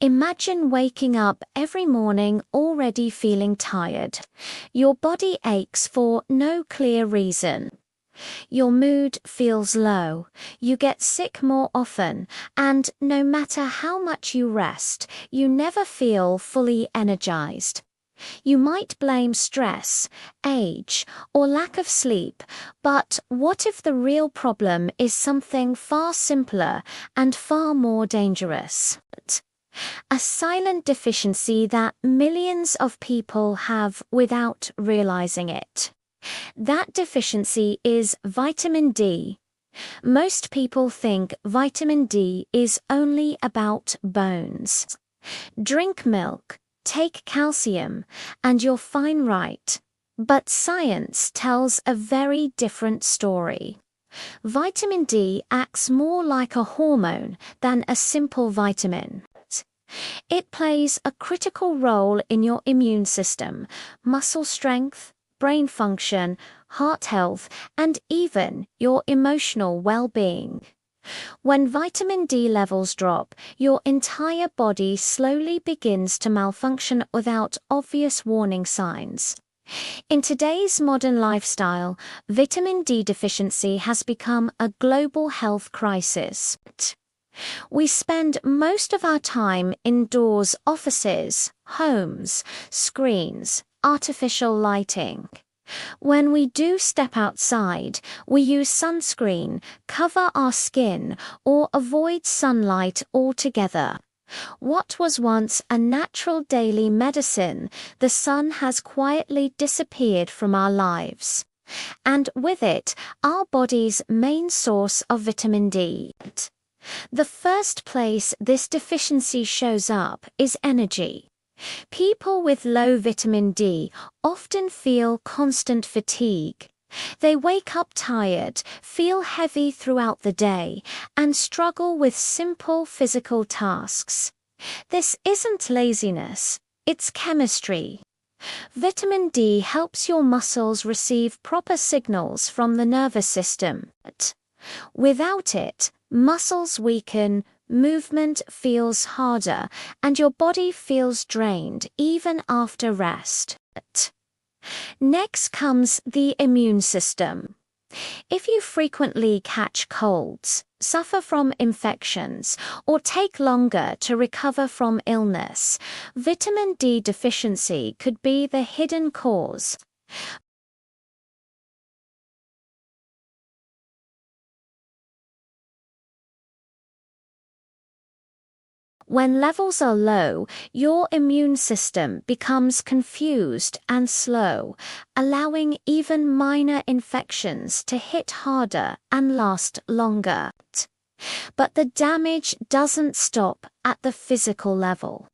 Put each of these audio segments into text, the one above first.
Imagine waking up every morning already feeling tired. Your body aches for no clear reason. Your mood feels low, you get sick more often, and no matter how much you rest, you never feel fully energized. You might blame stress, age, or lack of sleep, but what if the real problem is something far simpler and far more dangerous? A silent deficiency that millions of people have without realizing it. That deficiency is vitamin D. Most people think vitamin D is only about bones. Drink milk, take calcium, and you're fine, right? But science tells a very different story. Vitamin D acts more like a hormone than a simple vitamin. It plays a critical role in your immune system, muscle strength, brain function, heart health, and even your emotional well-being. When vitamin D levels drop, your entire body slowly begins to malfunction without obvious warning signs. In today's modern lifestyle, vitamin D deficiency has become a global health crisis. We spend most of our time indoors, offices, homes, screens, artificial lighting. When we do step outside, we use sunscreen, cover our skin, or avoid sunlight altogether. What was once a natural daily medicine, the sun has quietly disappeared from our lives. And with it, our body's main source of vitamin D. The first place this deficiency shows up is energy. People with low vitamin D often feel constant fatigue. They wake up tired, feel heavy throughout the day, and struggle with simple physical tasks. This isn't laziness, it's chemistry. Vitamin D helps your muscles receive proper signals from the nervous system. Without it, muscles weaken, movement feels harder, and your body feels drained even after rest. Next comes the immune system. If you frequently catch colds, suffer from infections, or take longer to recover from illness, vitamin D deficiency could be the hidden cause. When levels are low, your immune system becomes confused and slow, allowing even minor infections to hit harder and last longer. But the damage doesn't stop at the physical level.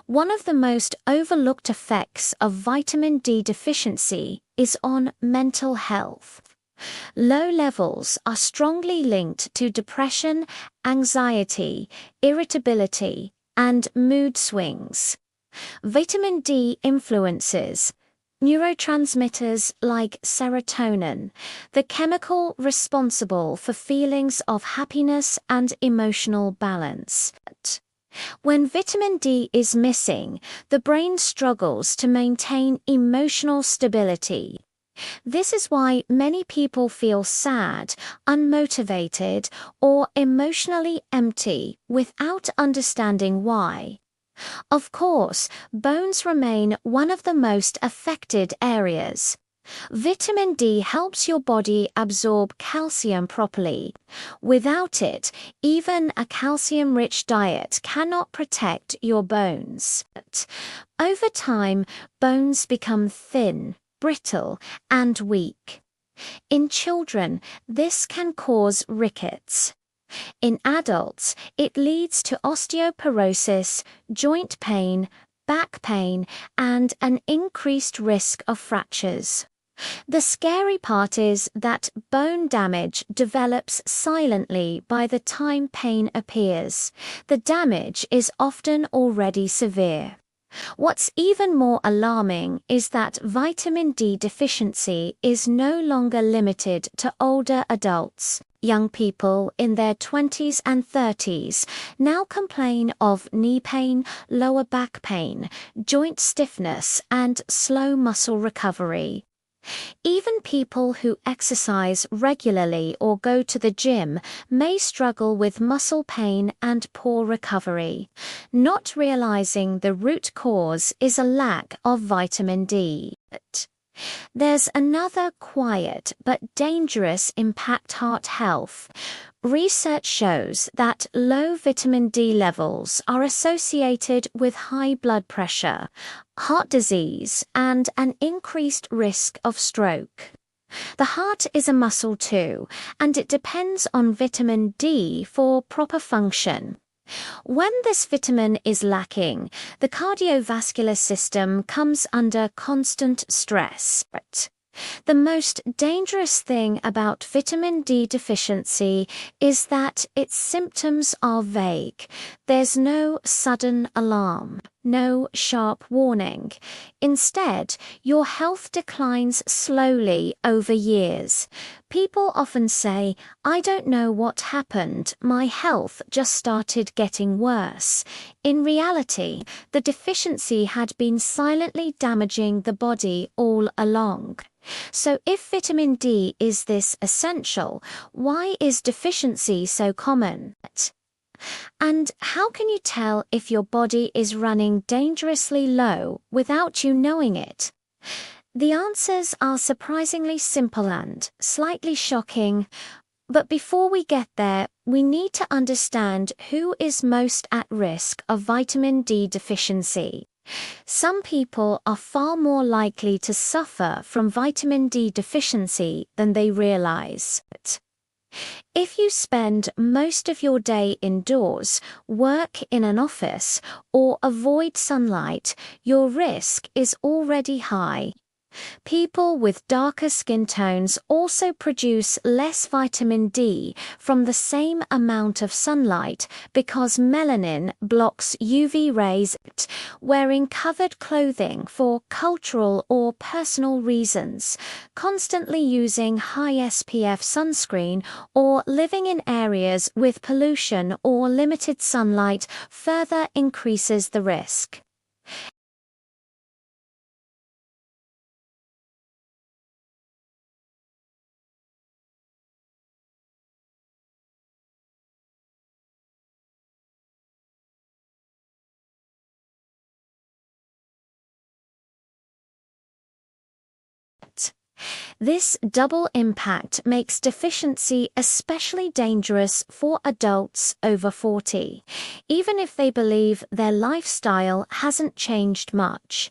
One of the most overlooked effects of vitamin D deficiency is on mental health. Low levels are strongly linked to depression, anxiety, irritability, and mood swings. Vitamin D influences neurotransmitters like serotonin, the chemical responsible for feelings of happiness and emotional balance. When vitamin D is missing, the brain struggles to maintain emotional stability. This is why many people feel sad, unmotivated, or emotionally empty without understanding why. Of course, bones remain one of the most affected areas. Vitamin D helps your body absorb calcium properly. Without it, even a calcium-rich diet cannot protect your bones. Over time, bones become thin, brittle, and weak. In children, this can cause rickets. In adults, it leads to osteoporosis, joint pain, back pain, and an increased risk of fractures. The scary part is that bone damage develops silently by the time pain appears. The damage is often already severe. What's even more alarming is that vitamin D deficiency is no longer limited to older adults. young people in their 20s and 30s now complain of knee pain, lower back pain, joint stiffness, and slow muscle recovery. Even people who exercise regularly or go to the gym may struggle with muscle pain and poor recovery, not realizing the root cause is a lack of vitamin D. There's another quiet but dangerous impact: heart health. Research shows that low vitamin D levels are associated with high blood pressure, heart disease, and an increased risk of stroke. The heart is a muscle too, and it depends on vitamin D for proper function. When this vitamin is lacking, the cardiovascular system comes under constant stress. The most dangerous thing about vitamin D deficiency is that its symptoms are vague. There's no sudden alarm, no sharp warning. Instead, your health declines slowly over years. People often say, "I don't know what happened, my health just started getting worse." In reality, the deficiency had been silently damaging the body all along. So if vitamin D is this essential, why is deficiency so common? And how can you tell if your body is running dangerously low without you knowing it? The answers are surprisingly simple and slightly shocking. But before we get there, we need to understand who is most at risk of vitamin D deficiency. Some people are far more likely to suffer from vitamin D deficiency than they realize. If you spend most of your day indoors, work in an office, or avoid sunlight, your risk is already high. People with darker skin tones also produce less vitamin D from the same amount of sunlight because melanin blocks UV rays. Wearing covered clothing for cultural or personal reasons, constantly using high SPF sunscreen, or living in areas with pollution or limited sunlight further increases the risk. This double impact makes deficiency especially dangerous for adults over 40, even if they believe their lifestyle hasn't changed much.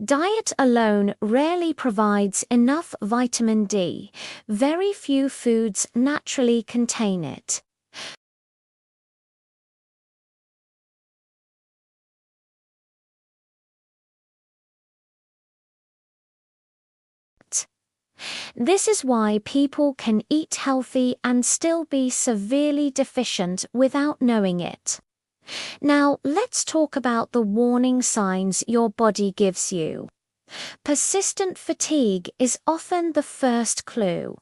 Diet alone rarely provides enough vitamin D. Very few foods naturally contain it. This is why people can eat healthy and still be severely deficient without knowing it. Now, let's talk about the warning signs your body gives you. Persistent fatigue is often the first clue.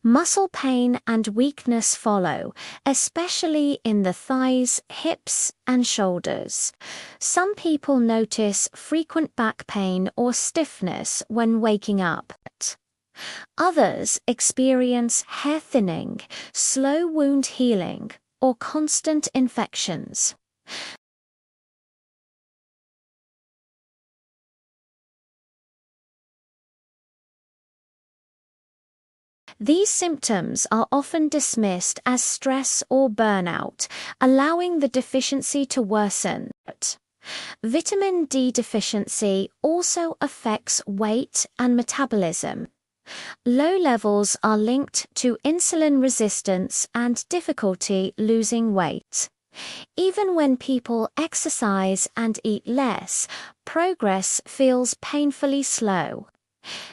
Muscle pain and weakness follow, especially in the thighs, hips, and shoulders. Some people notice frequent back pain or stiffness when waking up. Others experience hair thinning, slow wound healing, or constant infections. These symptoms are often dismissed as stress or burnout, allowing the deficiency to worsen. Vitamin D deficiency also affects weight and metabolism. Low levels are linked to insulin resistance and difficulty losing weight. Even when people exercise and eat less, progress feels painfully slow.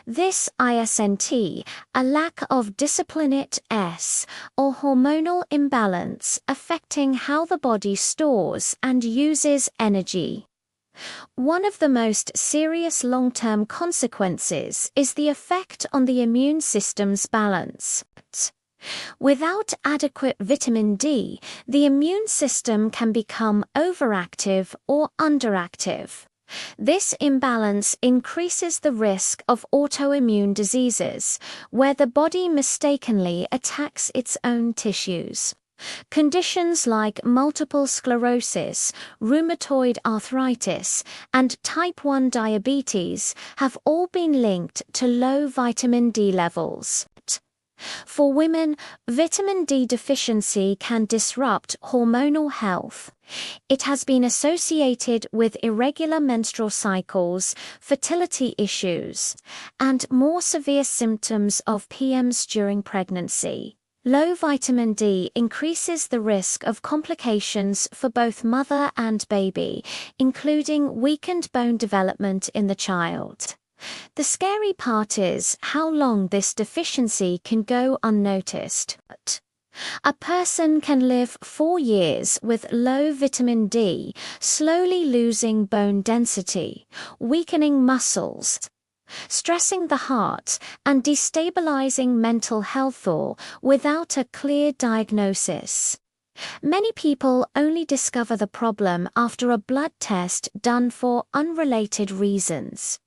This isn't a lack of discipline, it's or hormonal imbalance affecting how the body stores and uses energy. One of the most serious long-term consequences is the effect on the immune system's balance. Without adequate vitamin D, the immune system can become overactive or underactive. This imbalance increases the risk of autoimmune diseases, where the body mistakenly attacks its own tissues. Conditions like multiple sclerosis, rheumatoid arthritis, and type 1 diabetes have all been linked to low vitamin D levels. For women, vitamin D deficiency can disrupt hormonal health. It has been associated with irregular menstrual cycles, fertility issues, and more severe symptoms of PMS during pregnancy. Low vitamin D increases the risk of complications for both mother and baby, including weakened bone development in the child. The scary part is how long this deficiency can go unnoticed. A person can live 4 years with low vitamin D, slowly losing bone density, weakening muscles, stressing the heart, and destabilizing mental health, all without a clear diagnosis. Many people only discover the problem after a blood test done for unrelated reasons.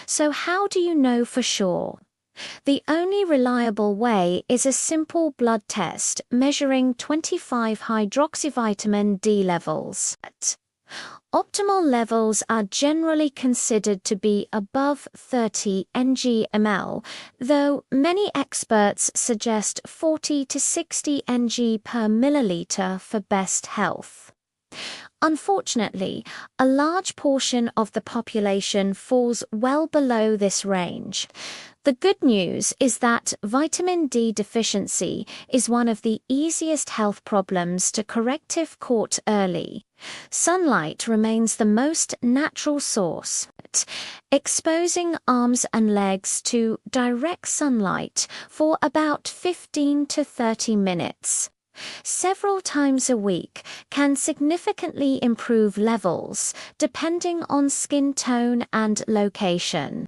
So how do you know for sure? The only reliable way is a simple blood test measuring 25-hydroxyvitamin D levels. Optimal levels are generally considered to be above 30 ng/ml, though many experts suggest 40 to 60 ng per milliliter for best health. Unfortunately, a large portion of the population falls well below this range. The good news is that vitamin D deficiency is one of the easiest health problems to corrective court early. Sunlight remains the most natural source. Exposing arms and legs to direct sunlight for about 15 to 30 minutes. Several times a week can significantly improve levels depending on skin tone and location.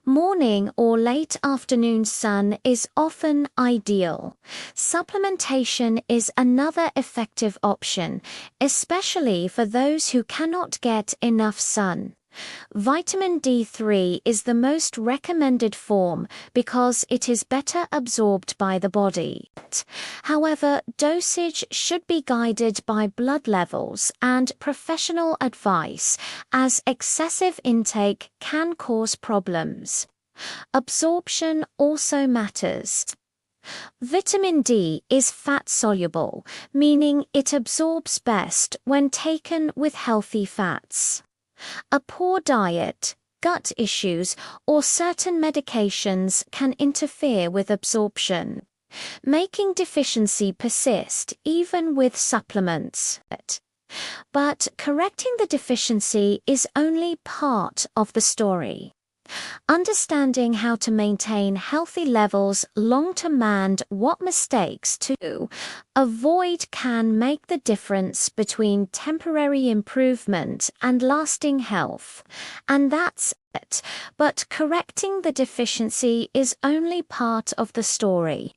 Morning or late afternoon sun is often ideal. Supplementation is another effective option, especially for those who cannot get enough sun. Vitamin D3 is the most recommended form because it is better absorbed by the body. However, dosage should be guided by blood levels and professional advice, as excessive intake can cause problems. Absorption also matters. Vitamin D is fat-soluble, meaning it absorbs best when taken with healthy fats. A poor diet, gut issues, or certain medications can interfere with absorption, making deficiency persist even with supplements. But correcting the deficiency is only part of the story. Understanding how to maintain healthy levels long-term and what mistakes to avoid can make the difference between temporary improvement and lasting health. And that's it. But correcting the deficiency is only part of the story.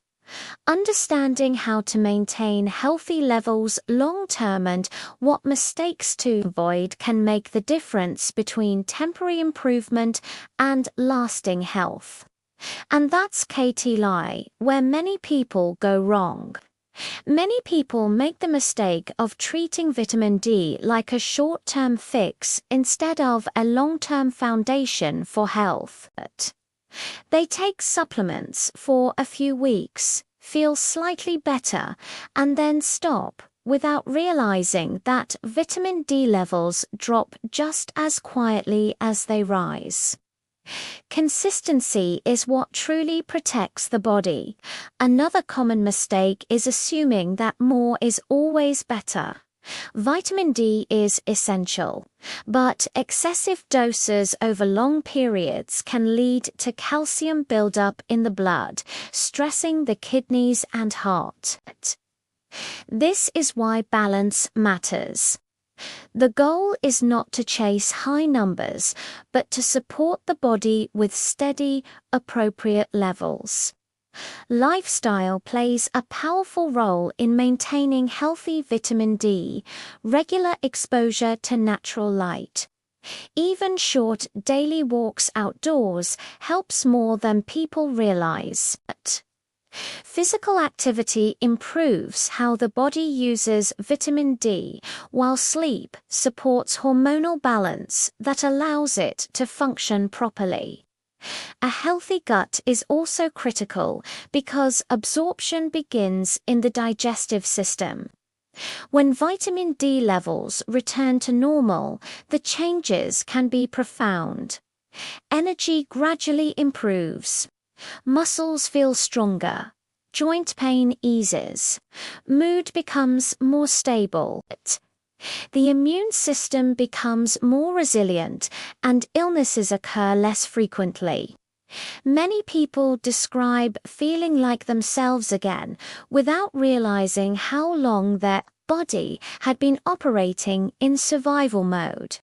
Understanding how to maintain healthy levels long-term and what mistakes to avoid can make the difference between temporary improvement and lasting health. And that's KT where many people go wrong. Many people make the mistake of treating vitamin D like a short-term fix instead of a long-term foundation for health. They take supplements for a few weeks, feel slightly better, and then stop, without realizing that vitamin D levels drop just as quietly as they rise. Consistency is what truly protects the body. Another common mistake is assuming that more is always better. Vitamin D is essential, but excessive doses over long periods can lead to calcium buildup in the blood, stressing the kidneys and heart. This is why balance matters. The goal is not to chase high numbers, but to support the body with steady, appropriate levels. Lifestyle plays a powerful role in maintaining healthy vitamin D, regular exposure to natural light. Even short daily walks outdoors helps more than people realize. Physical activity improves how the body uses vitamin D, while sleep supports hormonal balance that allows it to function properly. A healthy gut is also critical because absorption begins in the digestive system. When vitamin D levels return to normal, the changes can be profound. Energy gradually improves. Muscles feel stronger. Joint pain eases. Mood becomes more stable. The immune system becomes more resilient and illnesses occur less frequently. Many people describe feeling like themselves again without realizing how long their body had been operating in survival mode.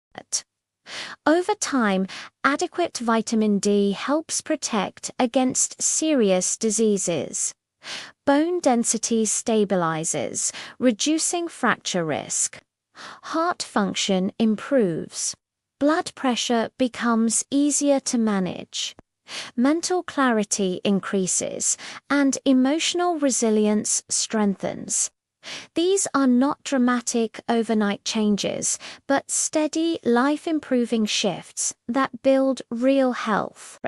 Over time, adequate vitamin D helps protect against serious diseases. Bone density stabilizes, reducing fracture risk. Heart function improves. Blood pressure becomes easier to manage. Mental clarity increases, and emotional resilience strengthens. These are not dramatic overnight changes, but steady, life-improving shifts that build real health.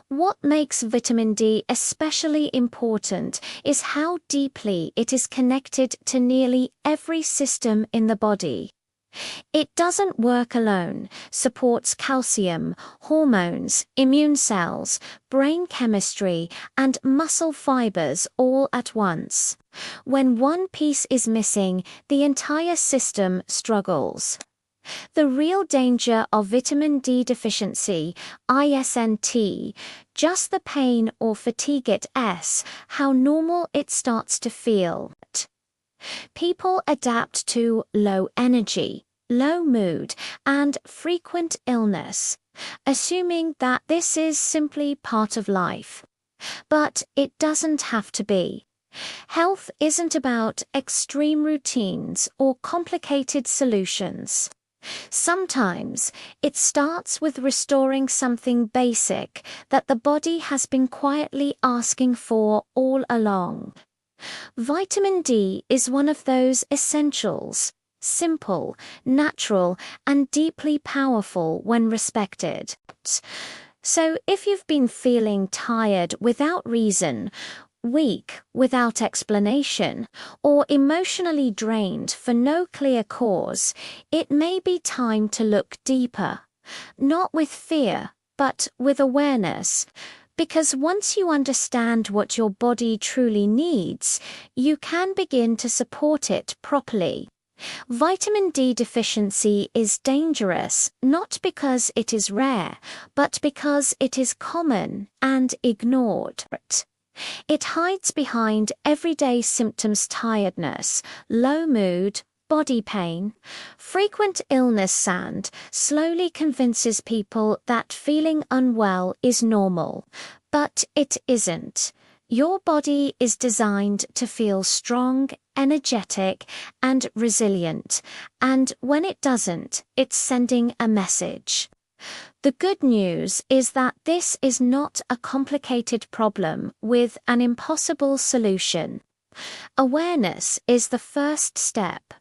What makes vitamin D especially important is how deeply it is connected to nearly every system in the body. It doesn't work alone, supports calcium, hormones, immune cells, brain chemistry, and muscle fibers all at once. When one piece is missing, the entire system struggles. The real danger of vitamin D deficiency, ISNT, just the pain or fatigue it s, how normal it starts to feel. People adapt to low energy, low mood, and frequent illness, assuming that this is simply part of life. But it doesn't have to be. Health isn't about extreme routines or complicated solutions. Sometimes it starts with restoring something basic that the body has been quietly asking for all along. Vitamin D is one of those essentials, simple, natural, and deeply powerful when respected. So if you've been feeling tired without reason, weak without explanation, or emotionally drained for no clear cause, it may be time to look deeper. Not with fear, but with awareness. Because once you understand what your body truly needs, you can begin to support it properly. Vitamin D deficiency is dangerous not because it is rare, but because it is common and ignored. It hides behind everyday symptoms: tiredness, low mood, body pain. Frequent illness and slowly convinces people that feeling unwell is normal, but it isn't. Your body is designed to feel strong, energetic, and resilient, and when it doesn't, it's sending a message. The good news is that this is not a complicated problem with an impossible solution. Awareness is the first step.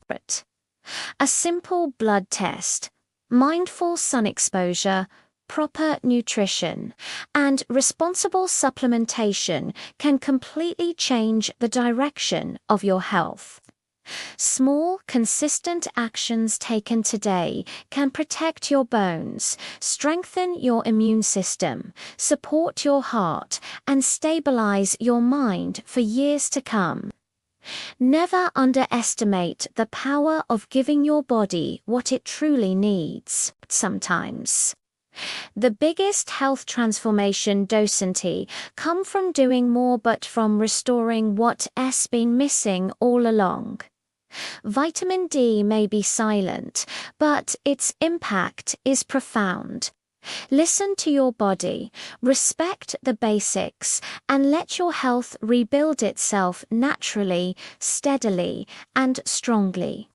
A simple blood test, mindful sun exposure, proper nutrition, and responsible supplementation can completely change the direction of your health. Small, consistent actions taken today can protect your bones, strengthen your immune system, support your heart, and stabilize your mind for years to come. Never underestimate the power of giving your body what it truly needs. Sometimes the biggest health transformation docenti come from doing more but from restoring what's been missing all along. Vitamin D may be silent, but its impact is profound. Listen to your body, respect the basics, and let your health rebuild itself naturally, steadily, and strongly.